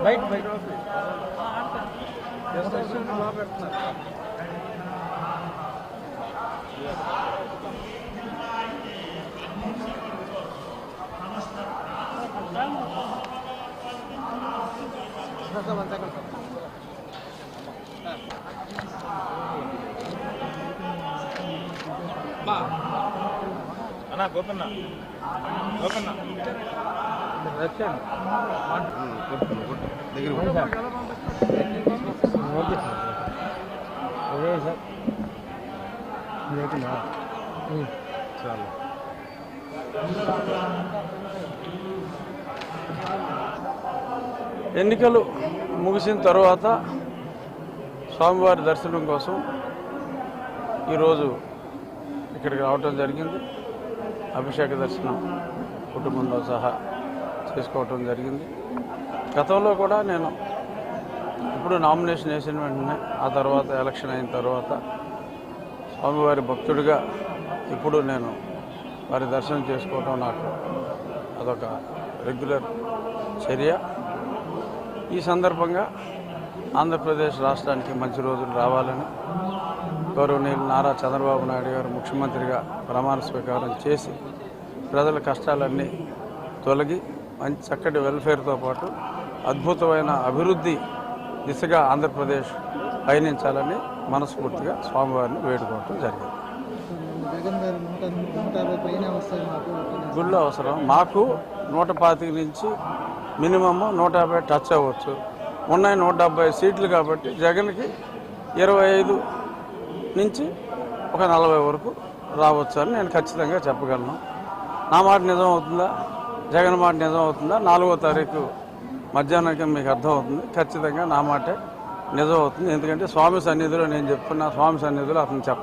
బయట బయట అన్నా గోపన్న గోపన్న దగ్గర ఓకే సార్ అదే సార్ చాలు ఎన్నికలు ముగిసిన తర్వాత స్వామివారి దర్శనం కోసం ఈరోజు ఇక్కడికి రావటం జరిగింది. అభిషేక దర్శనం కుటుంబంతో సహా చేసుకోవటం జరిగింది. గతంలో కూడా నేను ఇప్పుడు నామినేషన్ వేసిన వెంటనే ఆ తర్వాత ఎలక్షన్ అయిన తర్వాత స్వామివారి భక్తుడిగా ఇప్పుడు నేను వారి దర్శనం చేసుకోవటం నాకు అదొక రెగ్యులర్ చర్య. ఈ సందర్భంగా ఆంధ్రప్రదేశ్ రాష్ట్రానికి మంచి రోజులు రావాలని గౌరవనీయులు నారా చంద్రబాబు నాయుడు గారు ముఖ్యమంత్రిగా ప్రమాణ స్వీకారం చేసి ప్రజల కష్టాలన్నీ తొలగి మంచి చక్కటి వెల్ఫేర్తో పాటు అద్భుతమైన అభివృద్ధి దిశగా ఆంధ్రప్రదేశ్ పయనించాలని మనస్ఫూర్తిగా స్వామివారిని వేడుకోవటం జరిగింది. గుళ్ళు అవసరం మాకు 125 నుంచి మినిమమ్ 150 టచ్ అవ్వచ్చు. ఉన్నాయి 170 సీట్లు కాబట్టి జగన్కి 25 నుంచి ఒక 40 వరకు రావచ్చు అని నేను ఖచ్చితంగా చెప్పగలను. నా మాట నిజం అవుతుందా, జగన్ మాట నిజం అవుతుందా 4వ తారీఖు మధ్యాహ్నానికి మీకు అర్థమవుతుంది. ఖచ్చితంగా నా మాటే నిజం అవుతుంది. ఎందుకంటే స్వామి సన్నిధిలో నేను చెప్తున్నా, స్వామి సన్నిధిలో అతను